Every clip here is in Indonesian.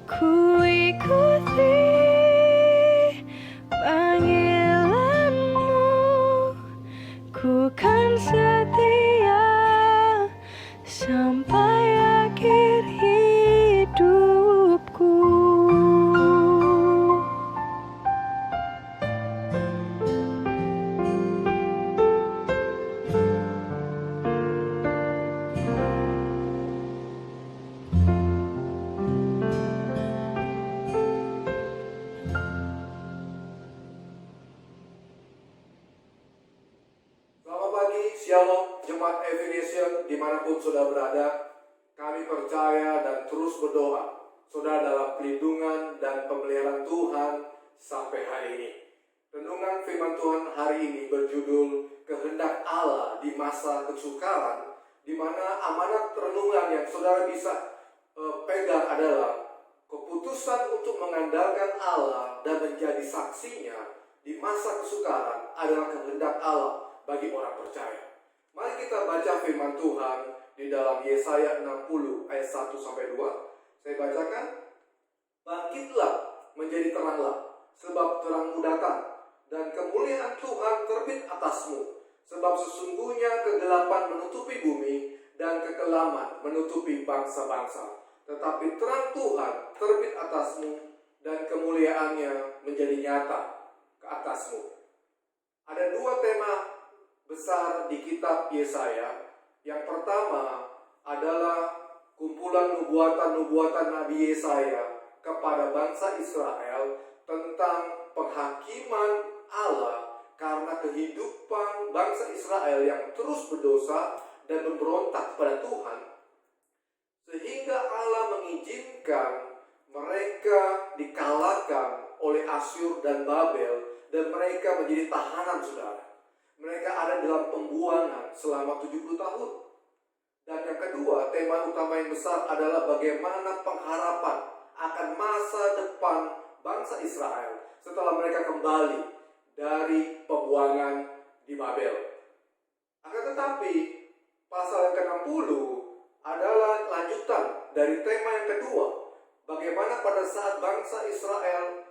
Ku ikuti panggilanmu, ku kan setia sampai akhir hidupku. Shalom, Jemaat Evangelism dimanapun saudara berada. Kami percaya dan terus berdoa saudara dalam pelindungan dan pemeliharaan Tuhan sampai hari ini. Renungan firman Tuhan hari ini berjudul Kehendak Allah di Masa Kesukaran, di mana amanat renungan yang saudara bisa pegang adalah keputusan untuk mengandalkan Allah dan menjadi saksinya di masa kesukaran adalah kehendak Allah bagi orang percaya. Mari kita baca firman Tuhan di dalam Yesaya 60 ayat 1-2. Saya bacakan. Bangkitlah menjadi teranglah, sebab terangmu datang, dan kemuliaan Tuhan terbit atasmu. Sebab sesungguhnya kegelapan menutupi bumi, dan kekelaman menutupi bangsa-bangsa. Tetapi terang Tuhan terbit atasmu, dan kemuliaannya menjadi nyata ke atasmu. Ada dua tema besar di kitab Yesaya. Yang pertama adalah kumpulan nubuatan-nubuatan Nabi Yesaya kepada bangsa Israel tentang penghakiman Allah karena kehidupan bangsa Israel yang terus berdosa dan memberontak pada Tuhan, sehingga Allah mengizinkan mereka dikalahkan oleh Asyur dan Babel dan mereka menjadi tahanan, saudara. Mereka ada dalam pembuangan selama 70 tahun. Dan yang kedua, tema utama yang besar adalah bagaimana pengharapan akan masa depan bangsa Israel setelah mereka kembali dari pembuangan di Babel. Akan tetapi, pasal yang ke-60 adalah lanjutan dari tema yang kedua. Bagaimana pada saat bangsa Israel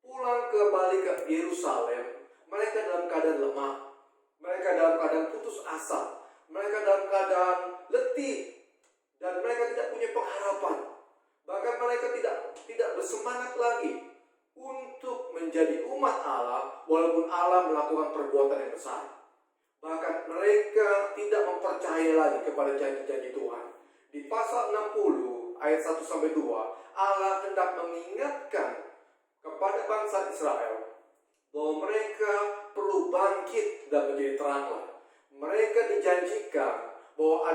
pulang kembali ke Yerusalem, mereka dalam keadaan lemah. Mereka dalam keadaan putus asa. Mereka dalam keadaan letih. Dan mereka tidak punya pengharapan. Bahkan mereka tidak bersemangat lagi untuk menjadi umat Allah, walaupun Allah melakukan perbuatan yang besar. Bahkan mereka tidak mempercayai lagi kepada janji-janji Tuhan. Di pasal 60 ayat 1-2, Allah hendak mengingatkan kepada bangsa Israel bahwa mereka perlu bangkit dan menjadi teranglah. Mereka dijanjikan bahwa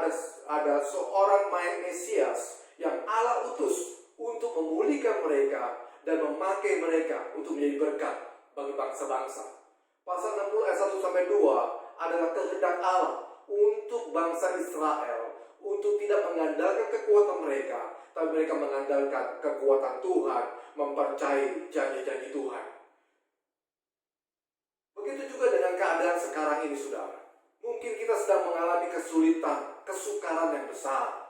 ada seorang Mesias yang Allah utus untuk memulihkan mereka dan memakai mereka untuk menjadi berkat bagi bangsa-bangsa. Pasal 60 ayat 1-2 adalah kehendak Allah untuk bangsa Israel untuk tidak mengandalkan kekuatan mereka, tapi mereka mengandalkan kekuatan Tuhan, mempercayai janji-janji Tuhan. Begitu juga dengan keadaan sekarang ini, saudara. Mungkin kita sedang mengalami kesulitan, kesukaran yang besar.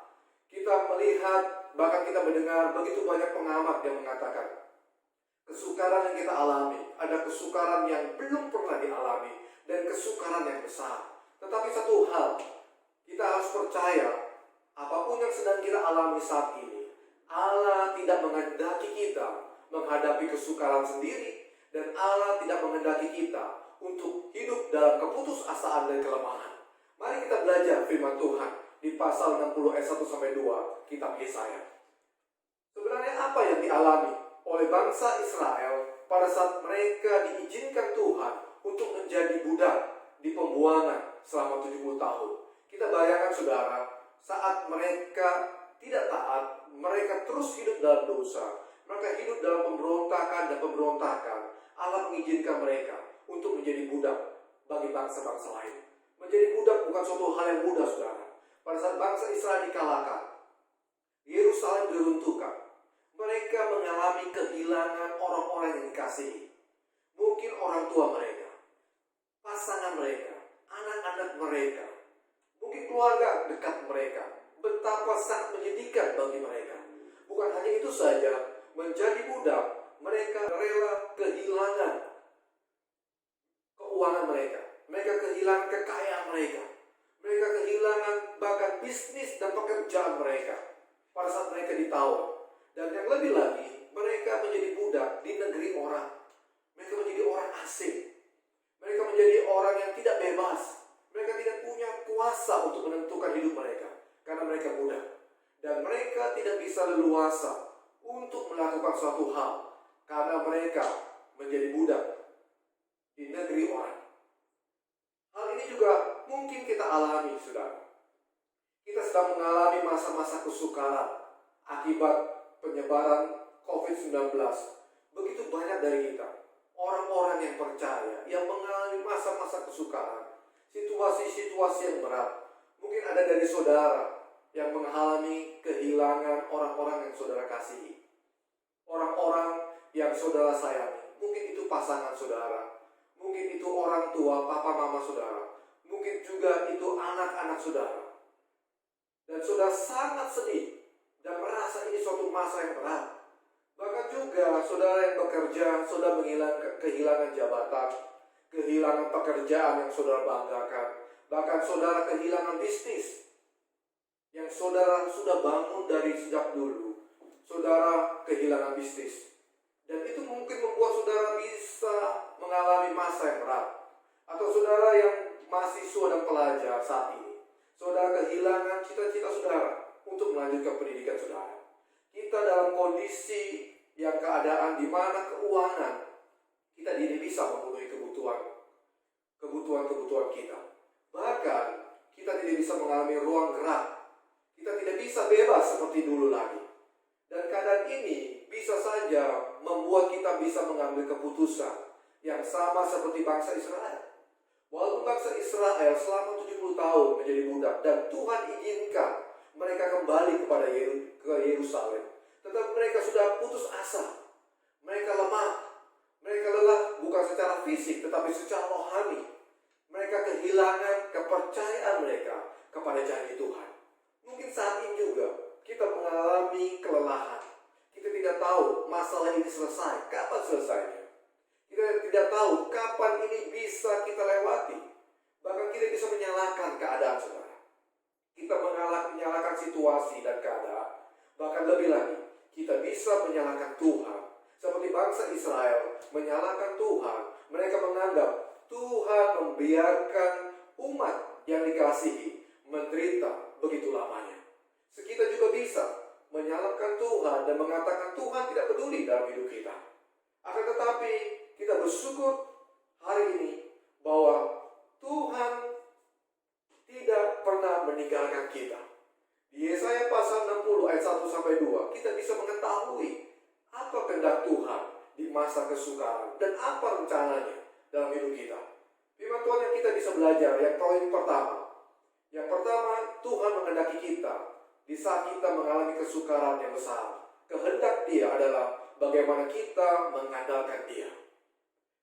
Kita melihat, bahkan kita mendengar begitu banyak pengamat yang mengatakan kesukaran yang kita alami, ada kesukaran yang belum pernah dialami, dan kesukaran yang besar. Tetapi satu hal, kita harus percaya, apapun yang sedang kita alami saat ini, Allah tidak menghendaki kita menghadapi kesukaran sendiri, dan Allah tidak menghendaki kita untuk hidup dalam keputusasaan dan kelemahan. Mari kita belajar firman Tuhan di pasal 60 ayat 1-2 kitab Yesaya. Sebenarnya apa yang dialami oleh bangsa Israel pada saat mereka diizinkan Tuhan untuk menjadi budak di pembuangan selama 70 tahun. Kita bayangkan, saudara, saat mereka tidak taat, mereka terus hidup dalam dosa, mereka hidup dalam pemberontakan dan pemberontakan. Allah mengizinkan mereka untuk menjadi budak bagi bangsa-bangsa lain. Menjadi budak bukan suatu hal yang mudah, saudara. Pada saat bangsa Israel dikalahkan, Yerusalem diruntuhkan, mereka mengalami kehilangan orang-orang yang dikasihi. Mungkin orang tua mereka, pasangan mereka, anak-anak mereka, mungkin keluarga dekat mereka. Betapa sangat menyedihkan bagi mereka. Bukan hanya itu saja, mereka. Mereka kehilangan bahkan bisnis dan pekerjaan mereka pada saat mereka ditawan. Dan yang lebih lagi, mereka menjadi budak di negeri orang. Mereka menjadi orang asing. Mereka menjadi orang yang tidak bebas. Mereka tidak punya kuasa untuk menentukan hidup mereka karena mereka budak. Dan mereka tidak bisa leluasa untuk melakukan suatu hal karena mereka menjadi budak di negeri orang. Hal ini juga mungkin kita alami, saudara. Kita sedang mengalami masa-masa kesukaran akibat penyebaran COVID-19. Begitu banyak dari kita, orang-orang yang percaya, yang mengalami masa-masa kesukaran, situasi-situasi yang berat. Mungkin ada dari saudara yang mengalami kehilangan orang-orang yang saudara kasihi. Orang-orang yang saudara sayangi. Mungkin itu pasangan saudara. Mungkin itu orang tua, papa, mama saudara. Mungkin juga itu anak-anak saudara. Dan saudara sangat sedih dan merasa ini suatu masa yang berat. Bahkan juga saudara yang bekerja, saudara kehilangan jabatan, kehilangan pekerjaan yang saudara banggakan. Bahkan saudara kehilangan bisnis yang saudara sudah bangun dari sejak dulu. Saudara kehilangan bisnis. Dan itu mungkin membuat saudara bisa mengalami masa yang berat. Atau saudara yang mahasiswa dan pelajar saat ini, saudara kehilangan cita-cita saudara untuk melanjutkan pendidikan saudara. Kita dalam kondisi yang keadaan di mana keuangan kita tidak bisa memenuhi kebutuhan kita. Bahkan kita tidak bisa mengalami ruang gerak. Kita tidak bisa bebas seperti dulu lagi. Dan keadaan ini bisa saja membuat kita bisa mengambil keputusan yang sama seperti bangsa Israel. Walaupun bangsa Israel selama 70 tahun menjadi budak dan Tuhan izinkan mereka kembali ke Yerusalem, tetapi mereka sudah putus asa. Mereka lemah. Mereka lelah bukan secara fisik tetapi secara rohani. Mereka kehilangan kepercayaan mereka kepada janji Tuhan. Mungkin saat ini juga kita mengalami kelelahan. Kita tidak tahu masalah ini selesai, kapan selesainya. Kita tidak tahu kapan ini bisa kita lewati. Bahkan kita bisa menyalahkan keadaan saudara. Kita menyalahkan situasi dan keadaan. Bahkan lebih lagi, kita bisa menyalahkan Tuhan. Seperti bangsa Israel menyalahkan Tuhan. Mereka menganggap Tuhan membiarkan umat yang dikasihi menderita begitu lamanya. Kita juga bisa menyalahkan Tuhan dan mengatakan Tuhan tidak peduli dalam hidup kita. Akan tetapi kita bersyukur hari ini bahwa Tuhan tidak pernah meninggalkan kita. Di Yesaya pasal 60 ayat 1-2 kita bisa mengetahui apa kehendak Tuhan di masa kesukaran dan apa rencananya dalam hidup kita. Firman Tuhan yang kita bisa belajar yang poin pertama. Yang pertama, Tuhan menghendaki kita di saat kita mengalami kesukaran yang besar. Kehendak Dia adalah bagaimana kita mengandalkan Dia.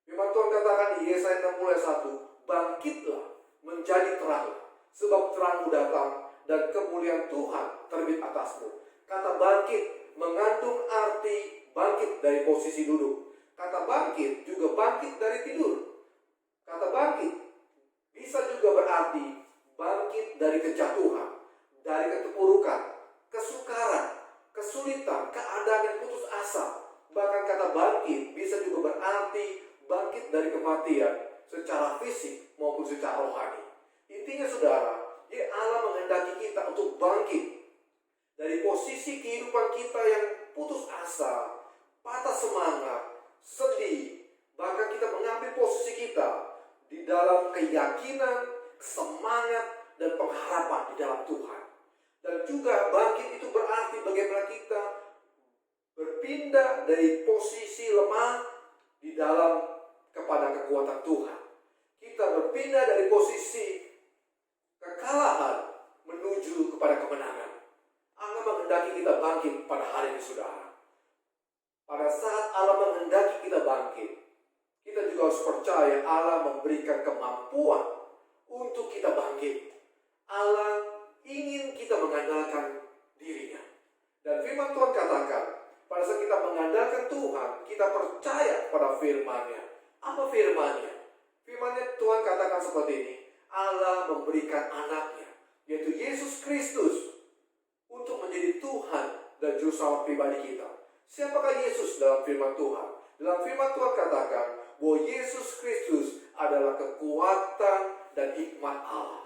Firman Tuhan katakan di Yesaya 60 ayat 1, bangkitlah menjadi terang, sebab terangmu datang dan kemuliaan Tuhan terbit atasmu. Kata bangkit mengandung arti bangkit dari posisi duduk. Kata bangkit juga bangkit dari tidur. Kata bangkit bisa juga berarti bangkit dari kejatuhan, dari keterpurukan, kesukaran, kesulitan, keadaan yang putus asa. Bahkan kata bangkit bisa juga berarti bangkit dari kematian secara fisik maupun secara rohani. Intinya saudara, Allah menghendaki kita untuk bangkit dari posisi kehidupan kita yang putus asa, patah semangat, sedih. Bahkan kita mengambil posisi kita di dalam keyakinan, semangat, dan pengharapan di dalam Tuhan. Dan juga bangkit itu berarti bagaimana kita berpindah dari posisi lemah di dalam kepada kekuatan Tuhan. Kita berpindah dari posisi kekalahan menuju kepada kemenangan. Allah menghendaki kita bangkit pada hari ini saudara. Pada saat Allah menghendaki kita bangkit, kita juga harus percaya Allah memberikan kemampuan untuk kita bangkit. Allah ingin kita mengandalkan dirinya. Dan firman Tuhan katakan, pada saat kita mengandalkan Tuhan, kita percaya pada firman-Nya. Apa firman-Nya? Firman-Nya Tuhan katakan seperti ini, Allah memberikan anaknya, yaitu Yesus Kristus, untuk menjadi Tuhan dan Juru Selamat pribadi kita. Siapakah Yesus dalam firman Tuhan? Dalam firman Tuhan katakan bahwa Yesus Kristus adalah kekuatan dan hikmat Allah.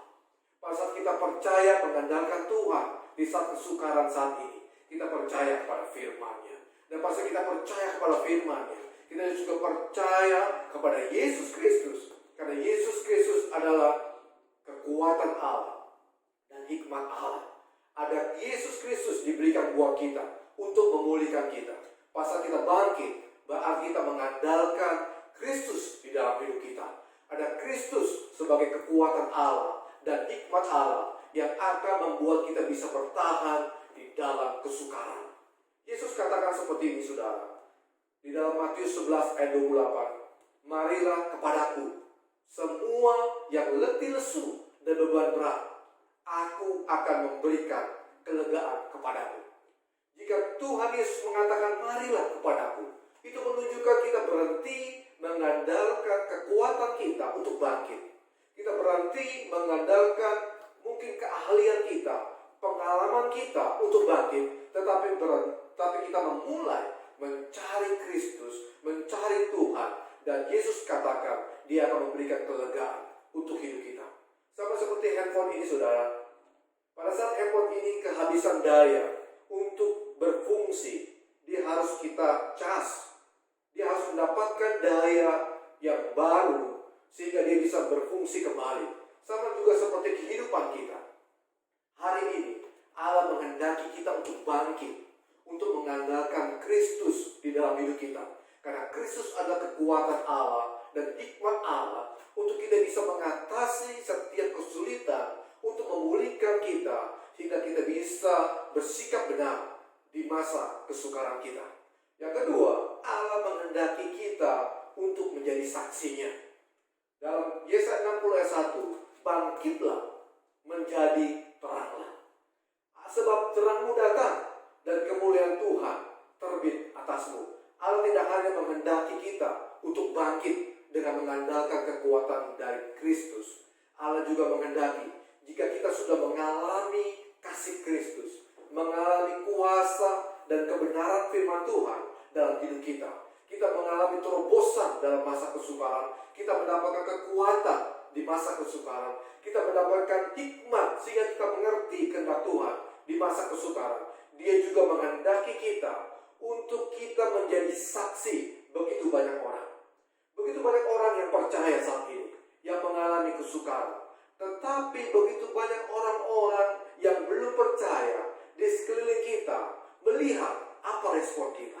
Pada saat kita percaya mengandalkan Tuhan di saat kesukaran saat ini, kita percaya kepada firman-Nya. Dan pada saat kita percaya kepada firman-Nya, kita juga percaya kepada Yesus Kristus. Karena Yesus Kristus adalah kekuatan Allah dan hikmat Allah. Ada Yesus Kristus diberikan buat kita untuk memulihkan kita. Pasal kita bangkit, berarti kita mengandalkan Kristus di dalam hidup kita. Ada Kristus sebagai kekuatan Allah dan hikmat Allah yang akan membuat kita bisa bertahan di dalam kesukaran. Yesus katakan seperti ini, saudara. Di dalam Matius 11 ayat 28. Marilah kepadaku, semua yang letih lesu dan beban berat, aku akan memberikan kelegaan kepadamu. Jika Tuhan Yesus mengatakan marilah kepadaku, itu menunjukkan kita berhenti mengandalkan kekuatan kita untuk bangkit. Kita berhenti mengandalkan mungkin keahlian kita, pengalaman kita untuk bangkit, tetapi kita memulai mencari Kristus, mencari Tuhan, dan Yesus katakan Dia akan memberikan kelegaan untuk hidup kita. Sama seperti handphone ini, saudara. Pada saat handphone ini kehabisan daya untuk berfungsi, dia harus kita cas. Dia harus mendapatkan daya yang baru sehingga dia bisa berfungsi kembali. Sama juga seperti kehidupan kita. Hari ini Allah menghendaki kita untuk bangkit, untuk mengandalkan Kristus di dalam hidup kita. Karena Kristus adalah kekuatan Allah dan hikmat Allah untuk kita bisa mengatasi setiap kesulitan, untuk memulihkan kita sehingga kita bisa bersikap benar di masa kesukaran kita. Yang kedua, Allah menghendaki kita untuk menjadi saksinya. Dalam Yesaya 60 ayat 1, bangkitlah menjadi teranglah. Sebab terangmu datang dan kemuliaan Tuhan terbit atasmu. Allah tidak hanya menghendaki kita untuk bangkit dengan mengandalkan kekuatan dari Kristus. Allah juga menghendaki jika kita sudah mengalami kasih Kristus, mengalami kuasa dan kebenaran firman Tuhan dalam hidup kita, kita mengalami terobosan dalam masa kesukaran, kita mendapatkan kekuatan di masa kesukaran, kita mendapatkan hikmat sehingga kita mengerti kehendak Tuhan di masa kesukaran. Dia juga menghendaki kita untuk kita menjadi saksi begitu banyak orang. Begitu banyak orang yang percaya saat ini, yang mengalami kesukaran. Tetapi begitu banyak orang-orang yang belum percaya di sekeliling kita, melihat apa respon kita,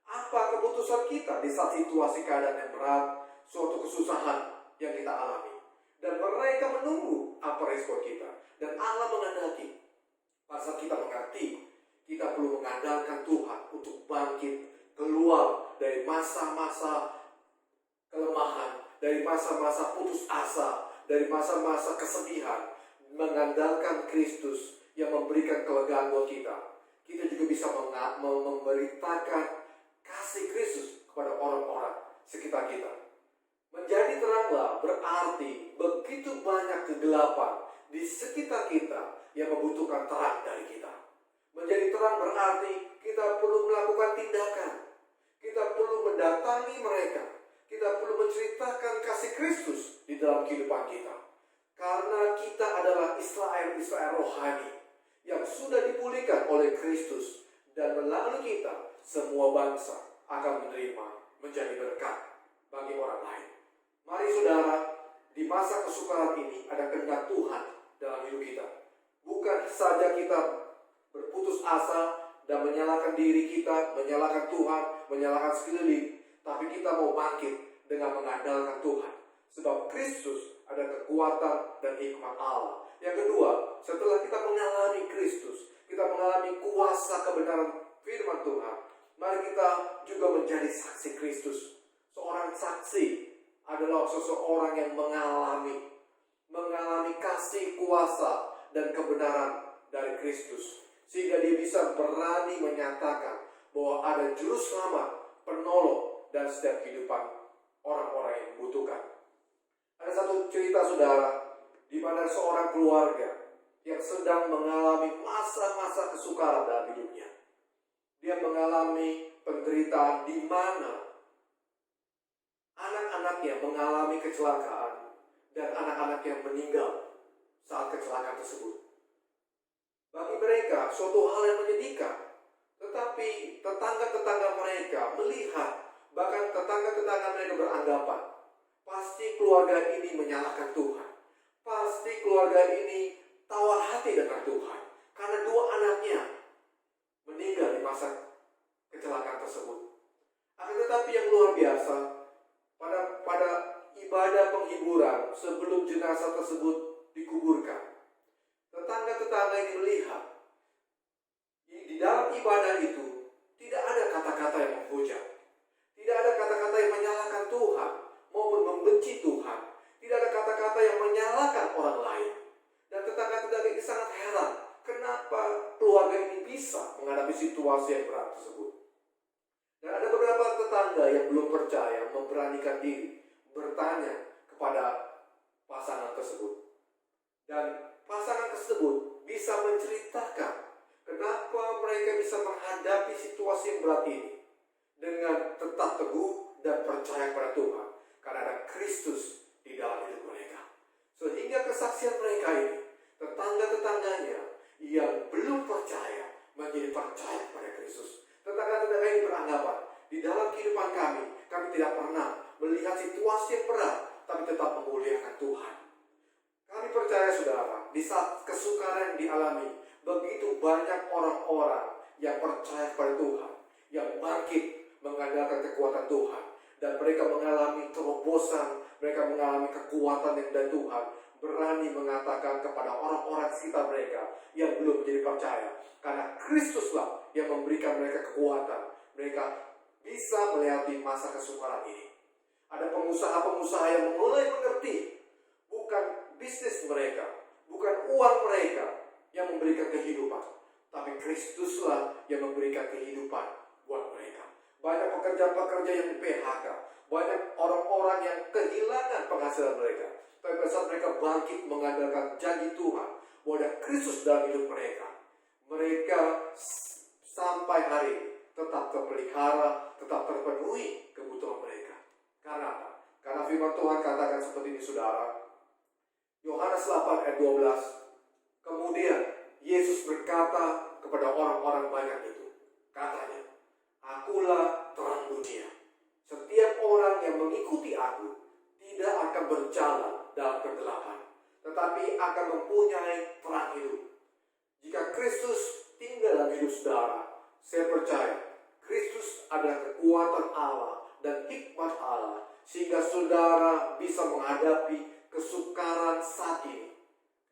apa keputusan kita di saat situasi keadaan yang berat, suatu kesusahan yang kita alami. Dan mereka menunggu apa respon kita. Dan Allah menghendaki pada saat kita mengerti, kita perlu mengandalkan Tuhan untuk bangkit keluar dari masa-masa kelemahan, dari masa-masa putus asa, dari masa-masa kesedihan, mengandalkan Kristus yang memberikan kelegaan buat kita. Kita juga bisa memberitakan kasih Kristus kepada orang-orang sekitar kita. Menjadi teranglah berarti begitu banyak kegelapan di sekitar kita yang membutuhkan terang dari kita. Menjadi terang berarti kita perlu melakukan tindakan. Kita perlu mendatangi mereka. Kita perlu menceritakan kasih Kristus di dalam kehidupan kita. Karena kita adalah Israel rohani yang sudah dipulihkan oleh Kristus. Dan melalui kita, semua bangsa akan menerima menjadi berkat bagi orang lain. Mari saudara, di masa kesukaran ini ada kehendak Tuhan dalam hidup kita. Bukan saja kita berputus asa dan menyalahkan diri kita, menyalahkan Tuhan, menyalahkan sekeliling, tapi kita mau bangkit dengan mengandalkan Tuhan. Sebab Kristus ada kekuatan dan hikmat Allah. Yang kedua, setelah kita mengalami Kristus, kita mengalami kuasa kebenaran firman Tuhan, mari kita juga menjadi saksi Kristus. Seorang saksi adalah seseorang yang mengalami kasih, kuasa, dan kebenaran dari Kristus. Sehingga dia bisa berani menyatakan bahwa ada juru selamat, penolong, dan setiap kehidupan orang-orang yang membutuhkan. Ada satu cerita saudara, di mana seorang keluarga yang sedang mengalami masa-masa kesukaran dalam hidupnya. Dia mengalami penderitaan di mana anak-anaknya mengalami kecelakaan dan anak-anaknya meninggal saat kecelakaan tersebut. Bagi mereka suatu hal yang menyedihkan. Tetapi tetangga-tetangga mereka melihat, bahkan tetangga-tetangga mereka beranggapan, pasti keluarga ini menyalahkan Tuhan. Pasti keluarga ini tawar hati dengan Tuhan. Karena dua anaknya meninggal di masa kecelakaan tersebut. Akan tetapi yang luar biasa, pada ibadah penghiburan sebelum jenazah tersebut dikuburkan, tetangga-tetangga ini melihat di dalam ibadah itu tidak ada kata-kata yang menghujat, tidak ada kata-kata yang menyalahkan Tuhan maupun membenci Tuhan, tidak ada kata-kata yang menyalahkan orang lain. Dan tetangga-tetangga ini sangat heran, kenapa keluarga ini bisa menghadapi situasi yang berat tersebut. Dan ada beberapa tetangga yang belum percaya memberanikan diri bertanya kepada pasangan tersebut. Dan pasangan tersebut bisa menceritakan kenapa mereka bisa menghadapi situasi yang berat ini dengan tetap teguh dan percaya kepada Tuhan. Karena ada Kristus di dalam hidup mereka. Sehingga kesaksian mereka ini, tetangga-tetangganya yang belum percaya menjadi percaya kepada Kristus. Tetangga-tetangga ini beranggapan, di dalam kehidupan kami tidak pernah melihat situasi yang berat, tapi tetap memuliakan Tuhan. Kami percaya saudara, di saat kesukaran yang dialami, begitu banyak orang-orang yang percaya kepada Tuhan, yang bangkit mengandalkan kekuatan Tuhan, dan mereka mengalami terobosan, mereka mengalami kekuatan dari Tuhan, berani mengatakan kepada orang-orang sekitar mereka yang belum menjadi percaya, karena Kristuslah yang memberikan mereka kekuatan, mereka bisa melewati masa kesukaran ini. Ada pengusaha-pengusaha yang mulai mengerti, bukan bisnis mereka, bukan uang mereka yang memberikan kehidupan, tapi Kristuslah yang memberikan kehidupan buat mereka. Banyak pekerja-pekerja yang di PHK, banyak orang-orang yang kehilangan penghasilan mereka, tapi pada saat mereka bangkit mengandalkan janji Tuhan bahwa ada Kristus dalam hidup mereka, mereka sampai hari ini tetap terpelihara, tetap terpenuhi kebutuhan mereka. Karena apa? Karena firman Tuhan katakan seperti ini saudara. Yohanes 8 ayat 12. Kemudian Yesus berkata kepada orang-orang banyak itu, katanya, "Akulah terang dunia. Setiap orang yang mengikuti aku tidak akan berjalan dalam kegelapan, tetapi akan mempunyai terang hidup." Jika Kristus tinggal dalam hidup saudara, saya percaya Kristus adalah kekuatan Allah dan hikmat Allah, sehingga saudara bisa menghadapi kesukaran saat ini.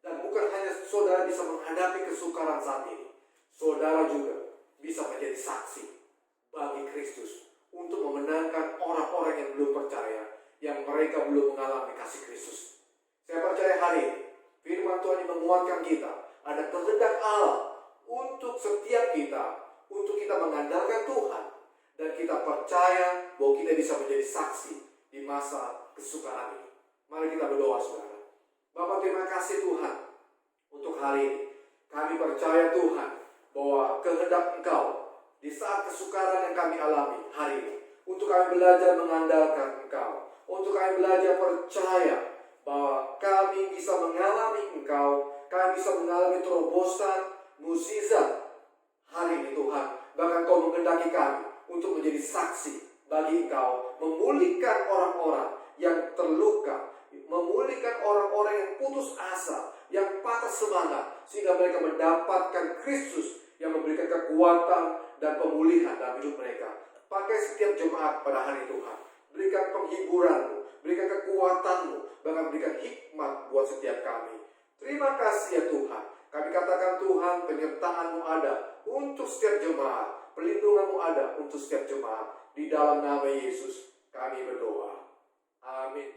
Dan bukan hanya saudara bisa menghadapi kesukaran saat ini, saudara juga bisa menjadi saksi bagi Kristus untuk memenangkan orang-orang yang belum percaya, yang mereka belum mengalami kasih Kristus. Saya percaya hari ini firman Tuhan yang menguatkan kita, ada kehendak Allah untuk setiap kita, untuk kita mengandalkan Tuhan, dan kita percaya bahwa kita bisa menjadi saksi di masa kesukaran ini. Mari kita berdoa saudara. Bapa, terima kasih Tuhan untuk hari ini. Kami percaya Tuhan bahwa kehendak Engkau di saat kesukaran yang kami alami hari ini, untuk kami belajar mengandalkan Engkau, untuk kami belajar percaya bahwa kami bisa mengalami Engkau, kami bisa mengalami terobosan, mukjizat hari ini Tuhan. Bahkan Kau menghendaki kami untuk menjadi saksi bagi Engkau, memulihkan orang-orang yang terluka, memulihkan orang-orang yang putus asa, yang patah semangat, sehingga mereka mendapatkan Kristus yang memberikan kekuatan dan pemulihan dalam hidup mereka. Pakai setiap jemaat pada hari Tuhan, berikan penghiburan-Mu, berikan kekuatan-Mu, bahkan berikan hikmat buat setiap kami. Terima kasih ya Tuhan. Kami katakan Tuhan, penyertaan-Mu ada untuk setiap jemaat, pelindungan-Mu ada untuk setiap jemaat. Di dalam nama Yesus kami berdoa. Amin.